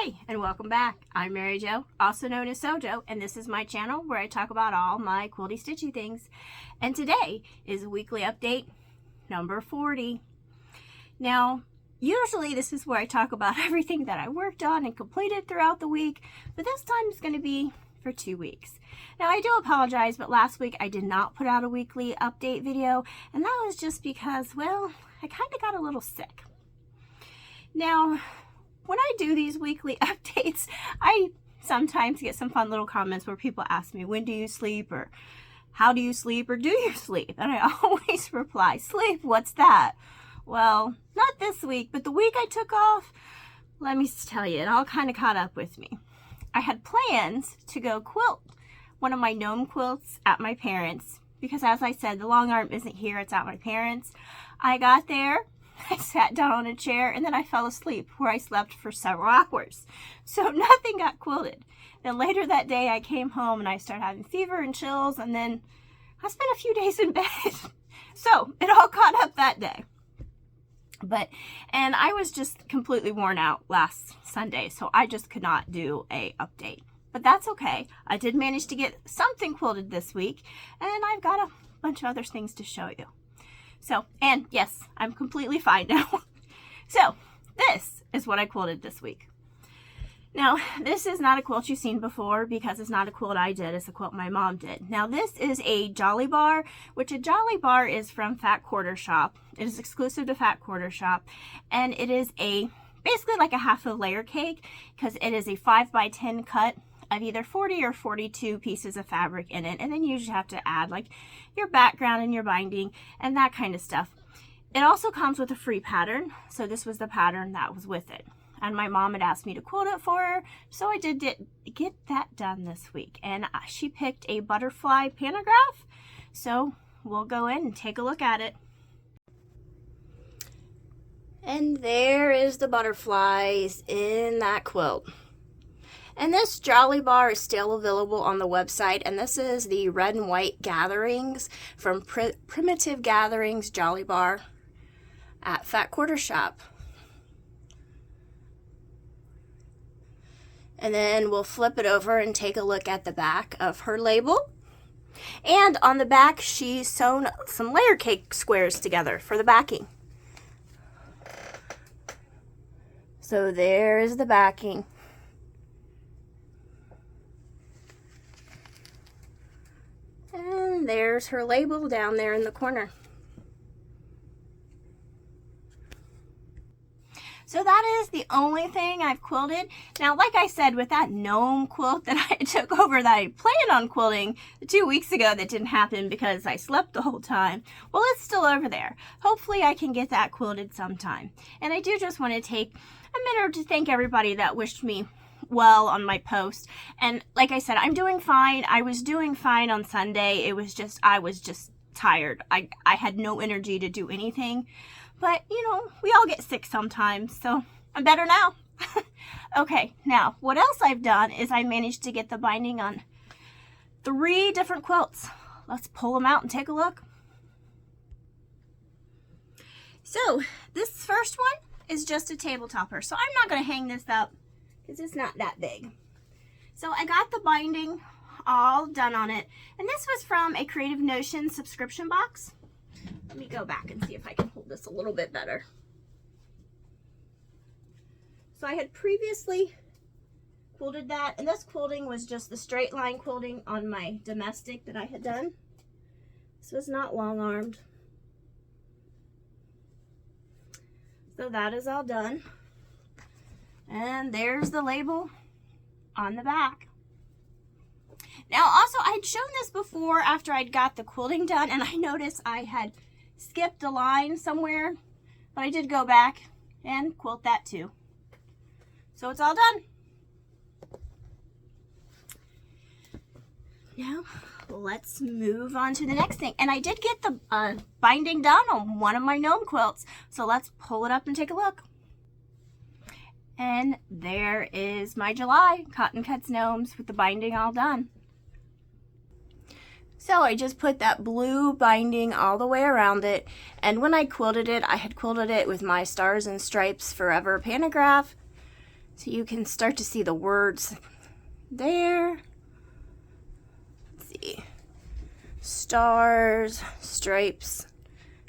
Hey, and welcome back. I'm Mary Jo, also known as Sojo, and this is my channel where I talk about all my quilty stitchy things. And today is weekly update number 40. Now, usually this is where I talk about everything that I worked on and completed throughout the week, but this time it's going to be for 2 weeks. Now, I do apologize, but last week I did not put out a weekly update video, and that was just because, well, I kind of got a little sick. Now, when I do these weekly updates, I sometimes get some fun little comments where people ask me, when do you sleep, or how do you sleep, or do you sleep? And I always reply, sleep, what's that? Well, not this week, but the week I took off, let me tell you, it all kind of caught up with me. I had plans to go quilt one of my gnome quilts at my parents', because as I said, the long arm isn't here, it's at my parents'. I got there, I sat down on a chair, and then I fell asleep, where I slept for several hours. So nothing got quilted. Then later that day I came home and I started having fever and chills, and then I spent a few days in bed. So it all caught up that day. And I was just completely worn out last Sunday, so I just could not do a update. But that's okay. I did manage to get something quilted this week, and I've got a bunch of other things to show you. So, and yes, I'm completely fine now. So, this is what I quilted this week. Now, this is not a quilt you've seen before because it's not a quilt I did, it's a quilt my mom did. Now, this is a Jolly Bar, which a Jolly Bar is from Fat Quarter Shop. It is exclusive to Fat Quarter Shop, and it is basically like a half a layer cake because it is a 5x10 cut of either 40 or 42 pieces of fabric in it, and then you usually have to add like your background and your binding and that kind of stuff. It also comes with a free pattern, so this was the pattern that was with it, and my mom had asked me to quilt it for her, so I did get that done this week. And she picked a butterfly pantograph, so we'll go in and take a look at it. And there is the butterflies in that quilt. And this Jolly Bar is still available on the website, and this is the red and white gatherings from Primitive Gatherings Jolly Bar at Fat Quarter Shop. And then we'll flip it over and take a look at the back of her label. And on the back, she's sewn some layer cake squares together for the backing. So there's the backing. And there's her label down there in the corner. So that is the only thing I've quilted. Now, like I said, with that gnome quilt that I took over that I planned on quilting 2 weeks ago that didn't happen because I slept the whole time, well, it's still over there. Hopefully I can get that quilted sometime. And I do just want to take a minute to thank everybody that wished me well on my post. And like I said, I'm doing fine. I was doing fine on Sunday. It was just, I was just tired. I had no energy to do anything. But, you know, we all get sick sometimes, so I'm better now. Okay, now, what else I've done is I managed to get the binding on 3 different quilts. Let's pull them out and take a look. So, this first one is just a table topper, so I'm not going to hang this up because it's not that big. So, I got the binding all done on it, and this was from a Creative Notion subscription box. Let me go back and see if I can hold this a little bit better. So I had previously quilted that, and this quilting was just the straight line quilting on my domestic that I had done. This was not long armed. So that is all done. And there's the label on the back. Now also, I'd shown this before after I'd got the quilting done, and I noticed I had skipped a line somewhere, but I did go back and quilt that too. So it's all done. Now let's move on to the next thing. And I did get the binding done on one of my gnome quilts, so let's pull it up and take a look. And there is my July Cotton Cuts Gnomes with the binding all done. So I just put that blue binding all the way around it, and when I quilted it, I had quilted it with my Stars and Stripes Forever pantograph. So you can start to see the words there. Let's see. Stars, stripes,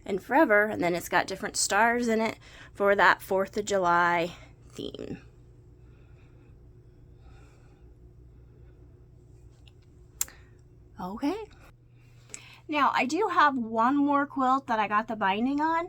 and forever. And then it's got different stars in it for that 4th of July theme. Okay. Now, I do have one more quilt that I got the binding on.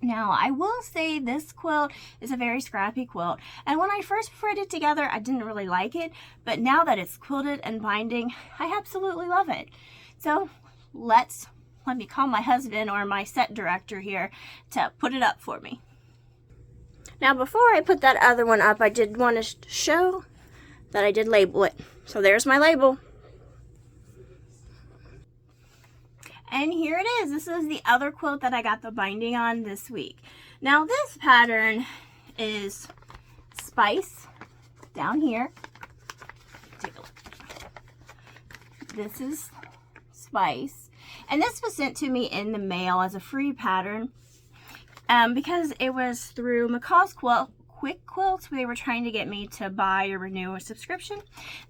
Now, I will say this quilt is a very scrappy quilt. And when I first put it together, I didn't really like it. But now that it's quilted and binding, I absolutely love it. So, let me call my husband or my set director here to put it up for me. Now, before I put that other one up, I did want to show that I did label it. So, there's my label. And here it is. This is the other quilt that I got the binding on this week. Now this pattern is Spice down here. Take a look. This is Spice. And this was sent to me in the mail as a free pattern because it was through McCall's Quick Quilts. They were trying to get me to buy or renew a subscription.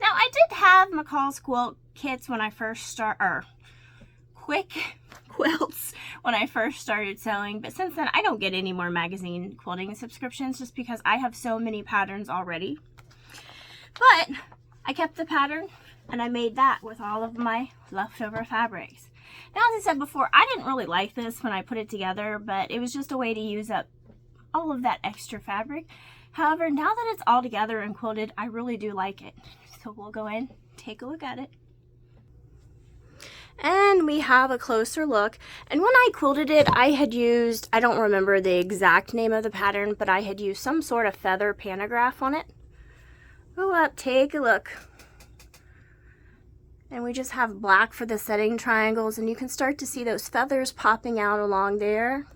Now I did have McCall's Quilt kits when I first Quick Quilts when I first started sewing, but since then I don't get any more magazine quilting subscriptions just because I have so many patterns already. But I kept the pattern and I made that with all of my leftover fabrics. Now, as I said before, I didn't really like this when I put it together, but it was just a way to use up all of that extra fabric. However, now that it's all together and quilted, I really do like it. So we'll go in, take a look at it. And we have a closer look. And when I quilted it, I had used, I don't remember the exact name of the pattern, but I had used some sort of feather pantograph on it. Go up, take a look. And we just have black for the setting triangles, and you can start to see those feathers popping out along there.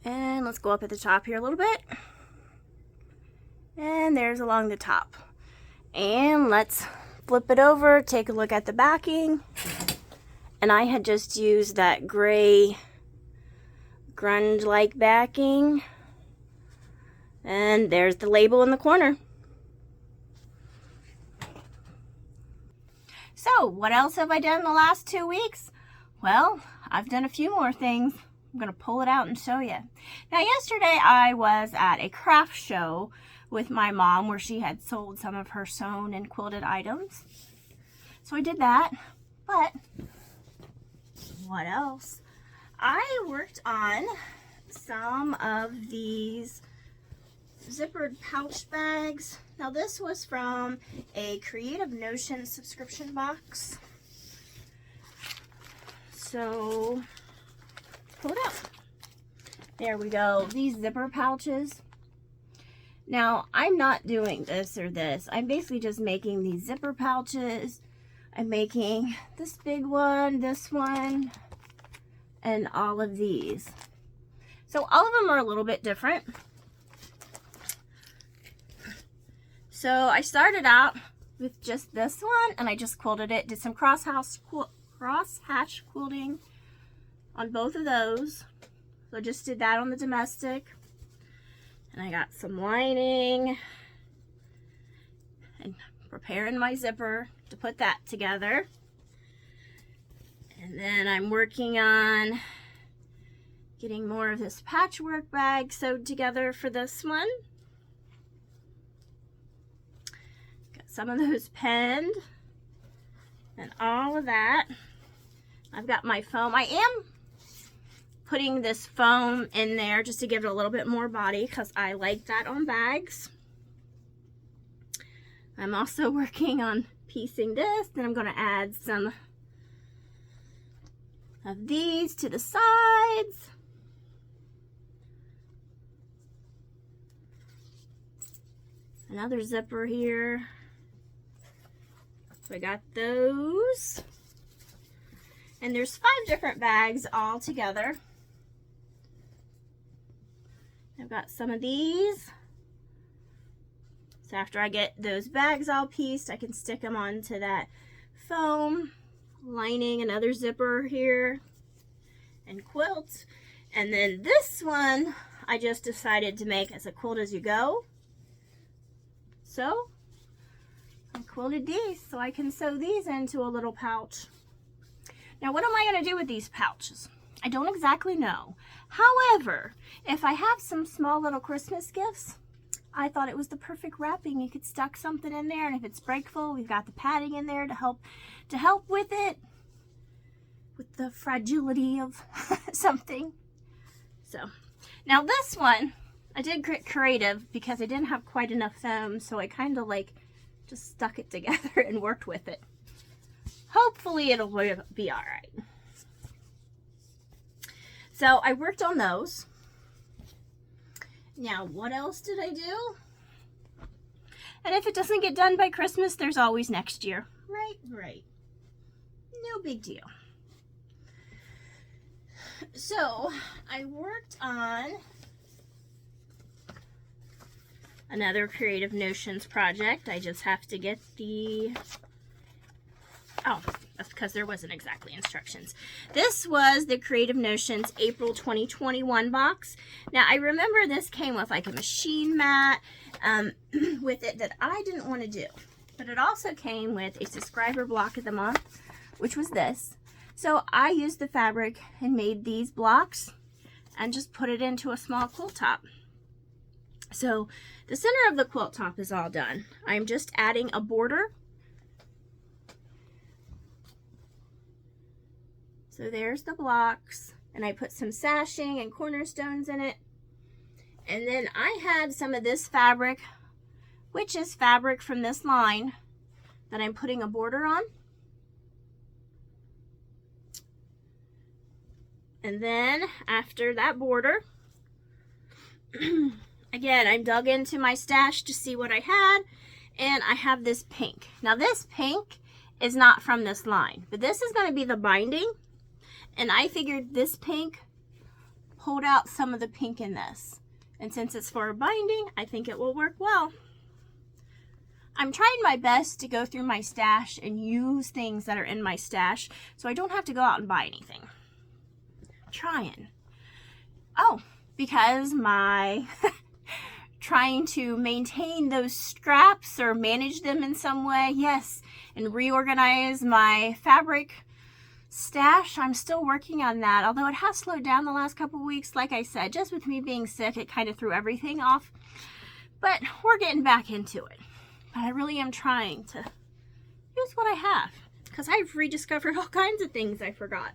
And let's go up at the top here a little bit. And there's along the top. And let's flip it over, take a look at the backing. And I had just used that gray grunge-like backing. And there's the label in the corner. So, what else have I done the last 2 weeks? Well, I've done a few more things. I'm going to pull it out and show you. Now, yesterday I was at a craft show with my mom where she had sold some of her sewn and quilted items. So I did that. But what else? I worked on some of these zippered pouch bags. Now this was from a Creative Notion subscription box. So pull it out. There we go. These zipper pouches. Now, I'm not doing this or this. I'm basically just making these zipper pouches. I'm making this big one, this one, and all of these. So all of them are a little bit different. So I started out with just this one, and I just quilted it. Did some crosshatch quilting on both of those. So I just did that on the domestic. And I got some lining and preparing my zipper to put that together. And then I'm working on getting more of this patchwork bag sewed together for this one. Got some of those penned and all of that. I've got my foam. I am putting this foam in there just to give it a little bit more body because I like that on bags. I'm also working on piecing this. Then I'm going to add some of these to the sides. Another zipper here. So I got those. And there's 5 different bags all together. I've got some of these. So after I get those bags all pieced, I can stick them onto that foam lining, another zipper here, and quilt. And then this one, I just decided to make as a quilt as you go. So I quilted these so I can sew these into a little pouch. Now what am I going to do with these pouches? I don't exactly know. However, if I have some small little Christmas gifts, I thought it was the perfect wrapping. You could stuck something in there, and if it's breakable, we've got the padding in there to help with it, with the fragility of something. So now this one, I did get creative because I didn't have quite enough foam, so I kind of like just stuck it together and worked with it. Hopefully it'll be all right. So I worked on those. Now, what else did I do? And if it doesn't get done by Christmas, there's always next year. Right. No big deal. So I worked on another Creative Notions project. I just have to get the... Oh, that's because there wasn't exactly instructions. This was the Creative Notions April 2021 box. Now, I remember this came with like a machine mat with it that I didn't want to do. But it also came with a subscriber block of the month, which was this. So I used the fabric and made these blocks and just put it into a small quilt top. So the center of the quilt top is all done. I'm just adding a border. So there's the blocks, and I put some sashing and cornerstones in it. And then I had some of this fabric, which is fabric from this line, that I'm putting a border on. And then after that border, again, I dug into my stash to see what I had, and I have this pink. Now this pink is not from this line, but this is going to be the binding. And I figured this pink pulled out some of the pink in this. And since it's for a binding, I think it will work well. I'm trying my best to go through my stash and use things that are in my stash so I don't have to go out and buy anything. Trying. Oh, because my trying to maintain those scraps or manage them in some way, yes, and reorganize my fabric stash. I'm still working on that, although it has slowed down the last couple weeks. Like I said, just with me being sick, it kind of threw everything off, but we're getting back into it. But I really am trying to use what I have, because I've rediscovered all kinds of things I forgot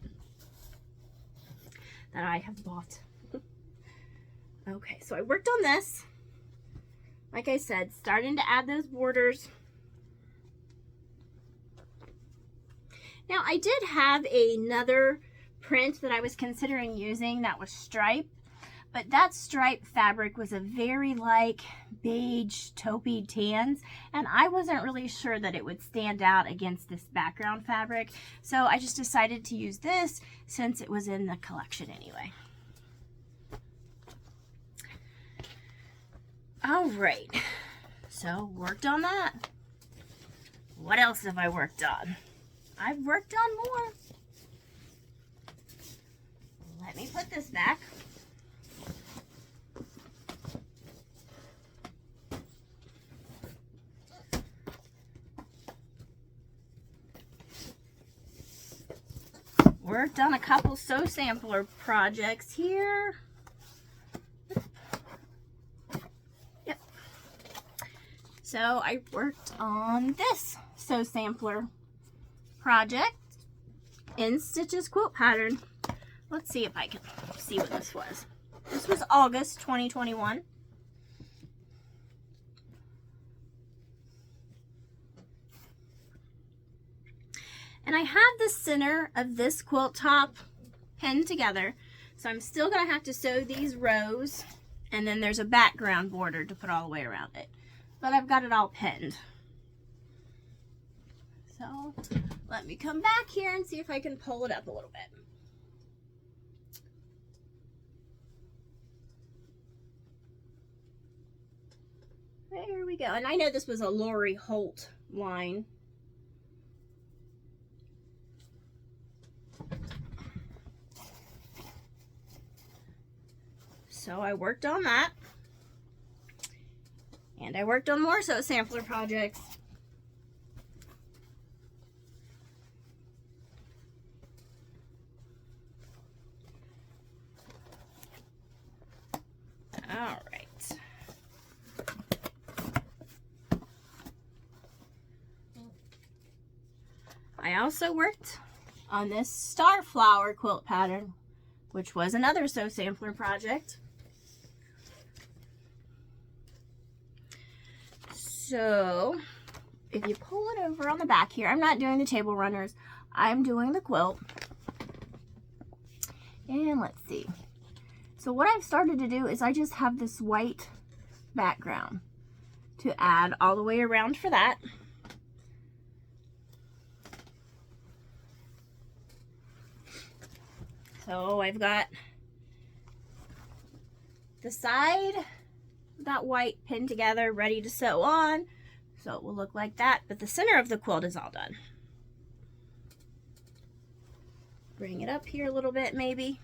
that I have bought. Okay, so I worked on this. Like I said, starting to add those borders. Now, I did have another print that I was considering using that was striped, but that striped fabric was a very like beige taupey tans, and I wasn't really sure that it would stand out against this background fabric, so I just decided to use this since it was in the collection anyway. All right, so worked on that. What else have I worked on? I've worked on more. Let me put this back. Worked on a couple sew sampler projects here. Yep. So I worked on this sew sampler project in Stitches quilt pattern. Let's see if I can see what this was. This was August 2021. And I have the center of this quilt top pinned together, so I'm still going to have to sew these rows, and then there's a background border to put all the way around it. But I've got it all pinned. So let me come back here and see if I can pull it up a little bit. There we go. And I know this was a Lori Holt line. So I worked on that. And I worked on more sew sampler projects. All right. I also worked on this star flower quilt pattern, which was another sew sampler project. So if you pull it over on the back here, I'm not doing the table runners, I'm doing the quilt. And let's see. So what I've started to do is I just have this white background to add all the way around for that. So I've got the side of that white pinned together, ready to sew on. So it will look like that, but the center of the quilt is all done. Bring it up here a little bit maybe.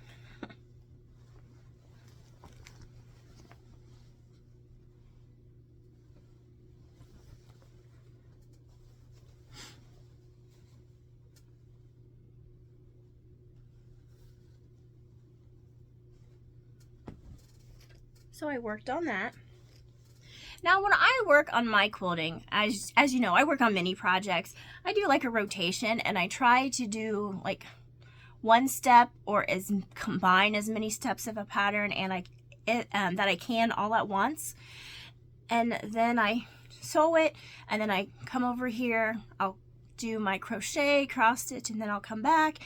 So I worked on that. Now when I work on my quilting, as you know, I work on mini projects. I do like a rotation, and I try to do like one step or combine as many steps of a pattern that I can all at once. And then I sew it, and then I come over here, I'll do my crochet, cross stitch, and then I'll come back.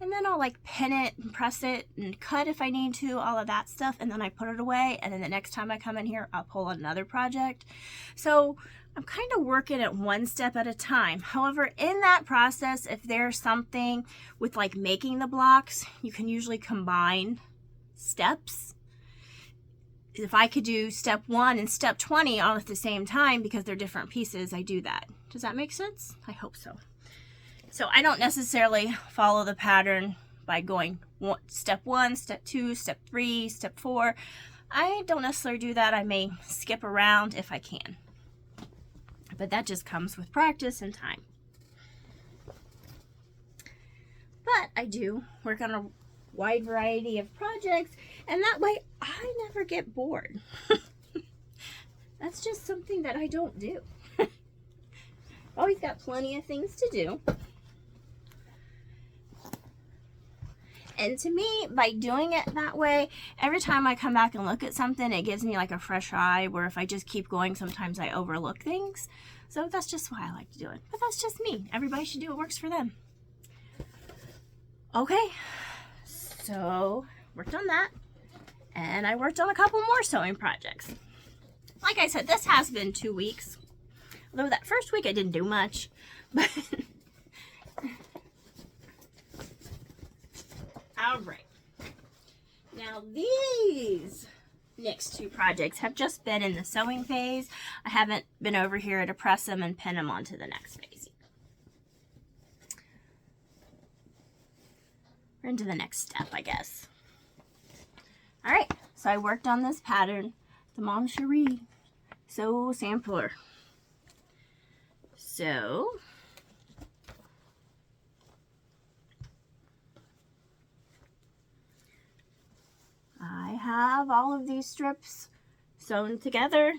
And then I'll like pin it and press it and cut if I need to, all of that stuff. And then I put it away. And then the next time I come in here, I'll pull on another project. So I'm kind of working it one step at a time. However, in that process, if there's something with like making the blocks, you can usually combine steps. If I could do step 1 and step 20 all at the same time because they're different pieces, I do that. Does that make sense? I hope so. So I don't necessarily follow the pattern by going step 1, step 2, step 3, step 4. I don't necessarily do that. I may skip around if I can. But that just comes with practice and time. But I do work on a wide variety of projects, and that way I never get bored. That's just something that I don't do. Always got plenty of things to do. And to me, by doing it that way, every time I come back and look at something, it gives me like a fresh eye, where if I just keep going, sometimes I overlook things. So that's just why I like to do it. But that's just me. Everybody should do what works for them. Okay, so worked on that. And I worked on a couple more sewing projects. Like I said, this has been 2 weeks. Although that first week I didn't do much. But all right. Now these next 2 projects have just been in the sewing phase. I haven't been over here to press them and pin them onto the next phase. We're into the next step, I guess. All right, so I worked on this pattern, the Mon Cherie Sew Sampler. So I have all of these strips sewn together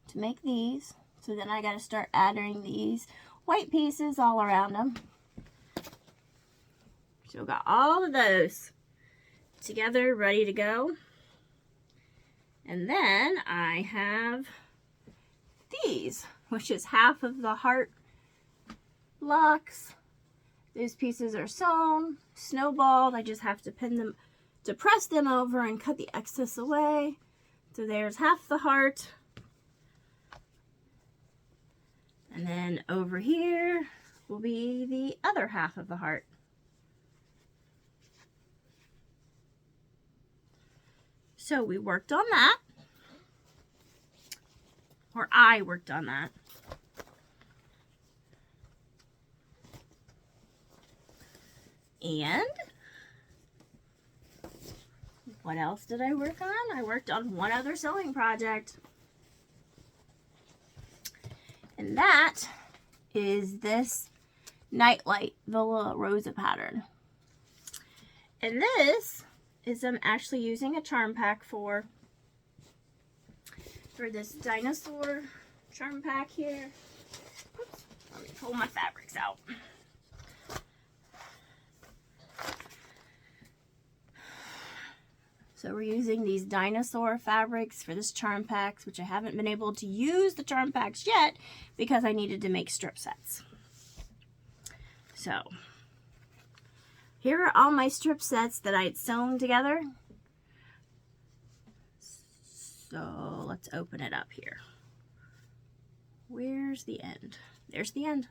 to make these. So then I got to start adding these white pieces all around them. So got all of those together, ready to go. And then I have these, which is half of the heart blocks. These pieces are sewn, snowballed. I just have to pin them, to press them over and cut the excess away. So there's half the heart. And then over here will be the other half of the heart. So we worked on that. Or I worked on that. And What else did I work on? I worked on one other sewing project. And that is this Nightlight Villa Rosa pattern. And this is I'm actually using a charm pack for this dinosaur charm pack here. Oops, let me pull my fabrics out. So we're using these dinosaur fabrics for this charm packs, which I haven't been able to use the charm packs yet because I needed to make strip sets. So here are all my strip sets that I had sewn together. So let's open it up here. Where's the end? There's the end.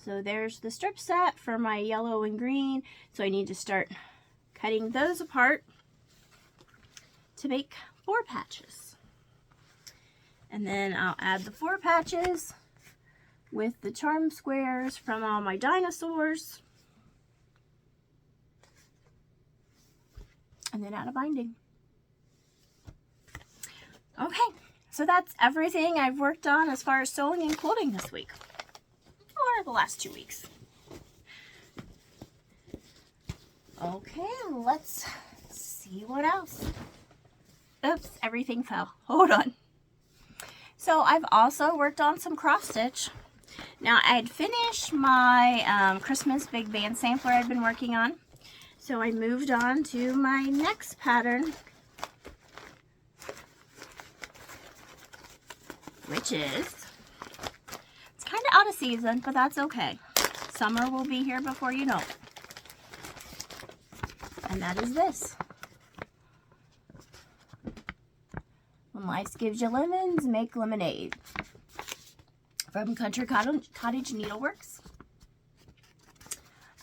So there's the strip set for my yellow and green. So I need to start cutting those apart to make 4 patches. And then I'll add the 4 patches with the charm squares from all my dinosaurs. And then add a binding. Okay, so that's everything I've worked on as far as sewing and quilting this week. Or the last 2 weeks. Okay, let's see what else. Oops, everything fell. Hold on. So I've also worked on some cross stitch. Now I had finished my Christmas big band sampler I'd been working on. So I moved on to my next pattern, which is, it's kind of out of season, but that's okay. Summer will be here before you know it. And that is this. When life gives you lemons, make lemonade. From Country Cottage Needleworks.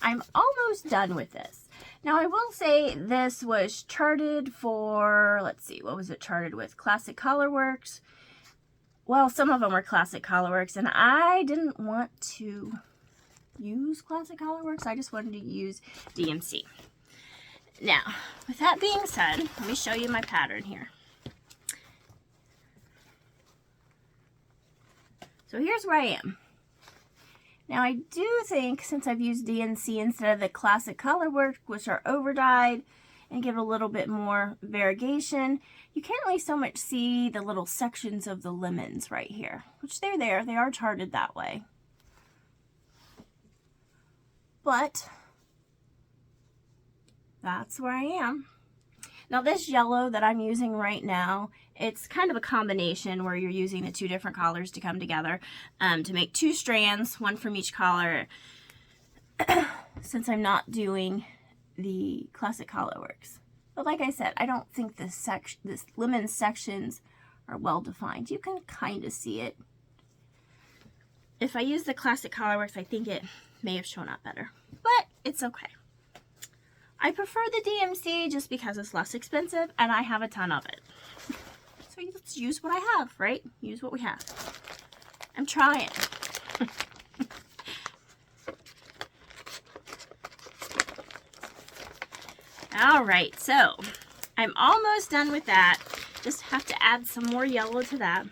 I'm almost done with this. Now I will say this was charted for, let's see, what was it charted with? Classic Colorworks. Well, some of them were Classic Colorworks, and I didn't want to use Classic Colorworks. I just wanted to use DMC. Now, with that being said, let me show you my pattern here. So here's where I am. Now I do think, since I've used DMC instead of the Classic Colorworks, which are over dyed and give a little bit more variegation, you can't really so much see the little sections of the lemons right here, which they're there. They are charted that way. But that's where I am. Now this yellow that I'm using right now, it's kind of a combination where you're using the 2 different collars to come together to make 2 strands, one from each collar, since I'm not doing the Classic Colorworks. But like I said, I don't think this lemon sections are well defined. You can kind of see it. If I use the Classic Colorworks, I think it may have shown up better, but it's okay. I prefer the DMC just because it's less expensive and I have a ton of it. So let's use what I have, right? Use what we have. I'm trying. All right, so I'm almost done with that. Just have to add some more yellow to that.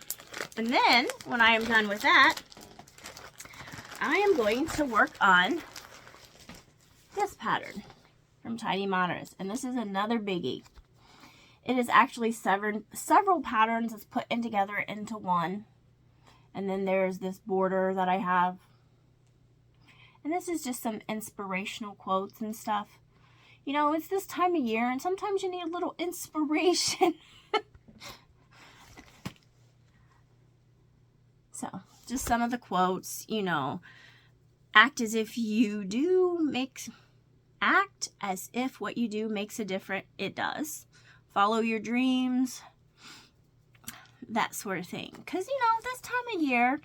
And then when I am done with that, I am going to work on this pattern from Tiny Monitors, and this is another biggie. It is actually several patterns that's put in together into one, and then there's this border that I have, and this is just some inspirational quotes and stuff. You know, it's this time of year, and sometimes you need a little inspiration. So, just some of the quotes, you know, act as if what you do makes a difference. It does. Follow your dreams. That sort of thing. Because, you know, this time of year,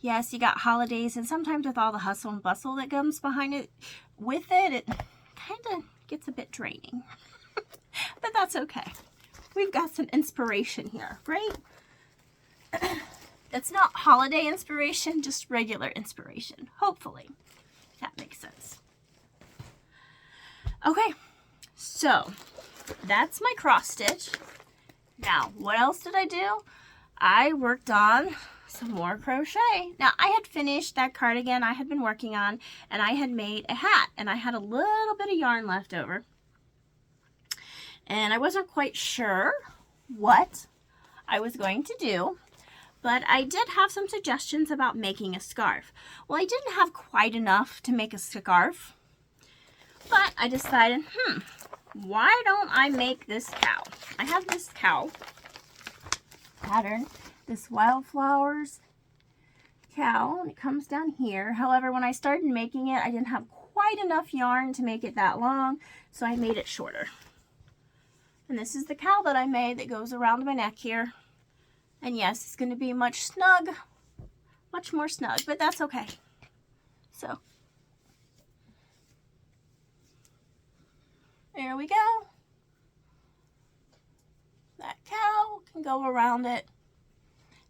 yes, you got holidays, and sometimes with all the hustle and bustle that comes behind it, it kind of gets a bit draining. But that's okay. We've got some inspiration here, right? That's not holiday inspiration, just regular inspiration. Hopefully. If that makes sense. Okay, so that's my cross stitch. Now, what else did I do? I worked on some more crochet. Now, I had finished that cardigan I had been working on, and I had made a hat, and I had a little bit of yarn left over. And I wasn't quite sure what I was going to do, but I did have some suggestions about making a scarf. Well, I didn't have quite enough to make a scarf, but I decided, why don't I make this cow? I have this cow pattern, this wildflowers cow, and it comes down here. However, when I started making it, I didn't have quite enough yarn to make it that long, so I made it shorter. And this is the cow that I made that goes around my neck here. And yes, it's going to be much more snug, but that's okay. So, there we go. That cow can go around it.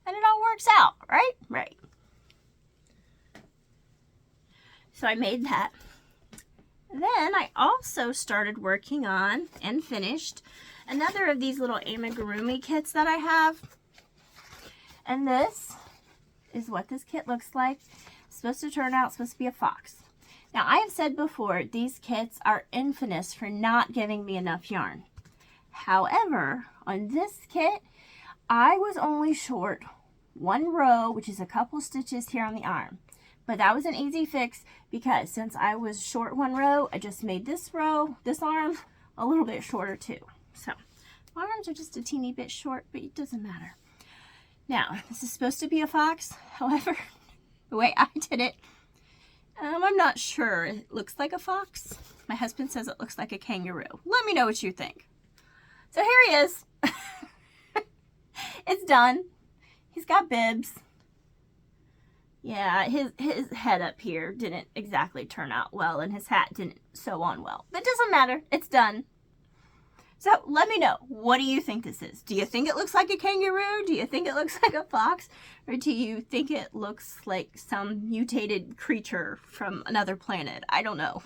And it all works out, right? Right. So I made that. Then I also started working on and finished another of these little amigurumi kits that I have. And this is what this kit looks like. It's supposed to turn out, supposed to be a fox. Now, I have said before, these kits are infamous for not giving me enough yarn. However, on this kit, I was only short one row, which is a couple stitches here on the arm. But that was an easy fix because since I was short one row, I just made this row, this arm, a little bit shorter too. So, my arms are just a teeny bit short, but it doesn't matter. Now, this is supposed to be a fox. However, the way I did it, I'm not sure. It looks like a fox. My husband says it looks like a kangaroo. Let me know what you think. So here he is. It's done. He's got bibs. Yeah, his head up here didn't exactly turn out well, and his hat didn't sew on well. But it doesn't matter. It's done. So let me know. What do you think this is? Do you think it looks like a kangaroo? Do you think it looks like a fox? Or do you think it looks like some mutated creature from another planet? I don't know.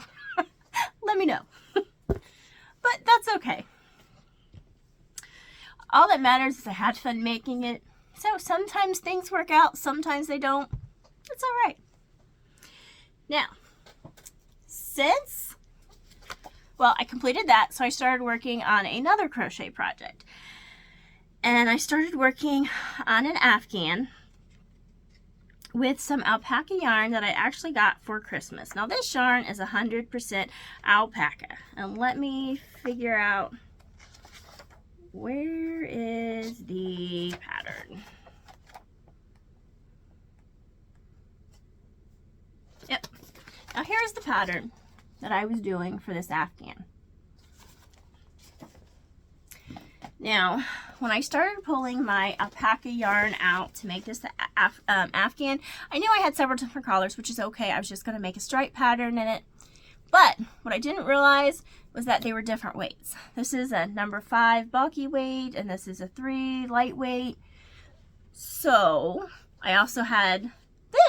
Let me know. But that's okay. All that matters is I had fun making it. So sometimes things work out, sometimes they don't. It's all right. Now, well, I completed that, so I started working on another crochet project. And I started working on an Afghan with some alpaca yarn that I actually got for Christmas. Now, this yarn is 100% alpaca. And let me figure out, where is the pattern? Yep. Now, here's the pattern that I was doing for this Afghan. Now, when I started pulling my alpaca yarn out to make this Afghan, I knew I had several different colors, which is okay. I was just going to make a stripe pattern in it. But what I didn't realize was that they were different weights. This is a number 5 bulky weight, and this is a 3 lightweight. So I also had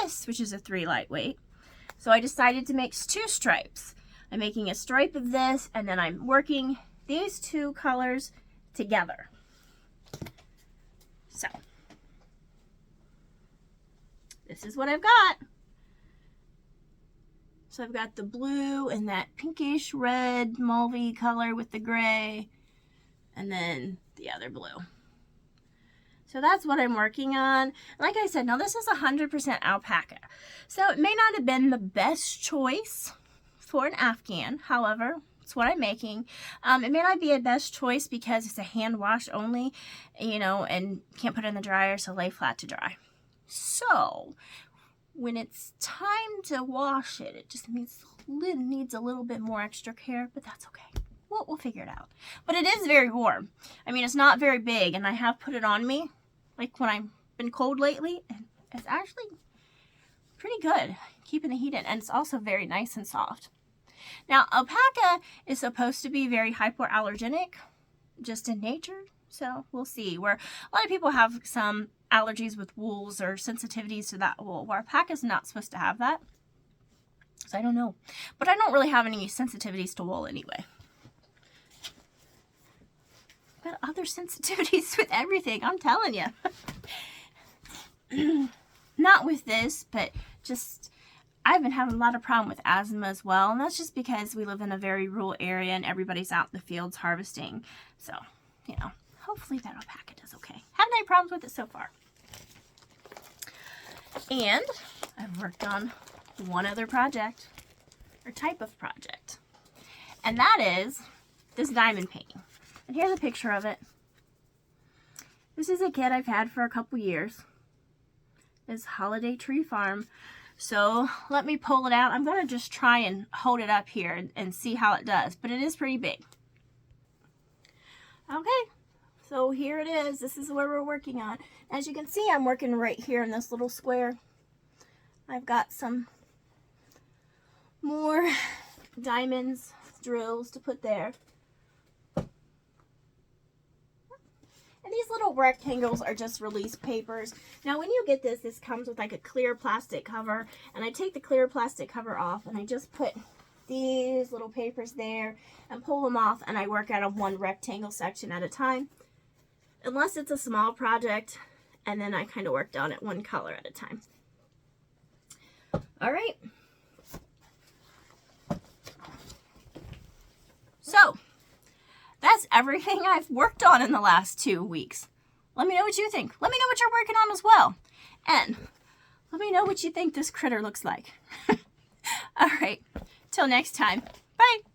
this, which is a 3 lightweight. So I decided to make 2 stripes. I'm making a stripe of this, and then I'm working these 2 colors together. So, this is what I've got. So I've got the blue and that pinkish red mauve color with the gray, and then the other blue. So that's what I'm working on. Like I said, now this is 100% alpaca. So it may not have been the best choice for an Afghan. However, it's what I'm making. It may not be a best choice because it's a hand wash only, you know, and can't put it in the dryer, so lay flat to dry. So when it's time to wash it, it just needs a little bit more extra care, but that's okay. We'll figure it out. But it is very warm. I mean, it's not very big, and I have put it on me, like when I've been cold lately, and it's actually pretty good keeping the heat in, and it's also very nice and soft. Now, alpaca is supposed to be very hypoallergenic, just in nature, so we'll see. Where a lot of people have some allergies with wools or sensitivities to that wool, where alpaca is not supposed to have that. So I don't know, but I don't really have any sensitivities to wool anyway. got other sensitivities with everything, I'm telling you. Not with this, but just I've been having a lot of problem with asthma as well, and that's just because we live in a very rural area and everybody's out in the fields harvesting. So, you know, hopefully that alpaca does okay. Haven't any problems with it so far. And I've worked on one other project, or type of project, and that is this diamond painting. And here's a picture of it. This is a kit I've had for a couple years. It's Holiday Tree Farm. So let me pull it out. I'm going to just try and hold it up here and see how it does, but it is pretty big. Okay, so here it is. This is where we're working on. As you can see, I'm working right here in this little square. I've got some more diamonds, drills to put there. And these little rectangles are just release papers. Now when you get this, this comes with like a clear plastic cover. And I take the clear plastic cover off and I just put these little papers there and pull them off, and I work out of one rectangle section at a time. Unless it's a small project, and then I kind of work down at one color at a time. All right. So that's everything I've worked on in the last 2 weeks. Let me know what you think. Let me know what you're working on as well. And let me know what you think this critter looks like. All right. Till next time. Bye.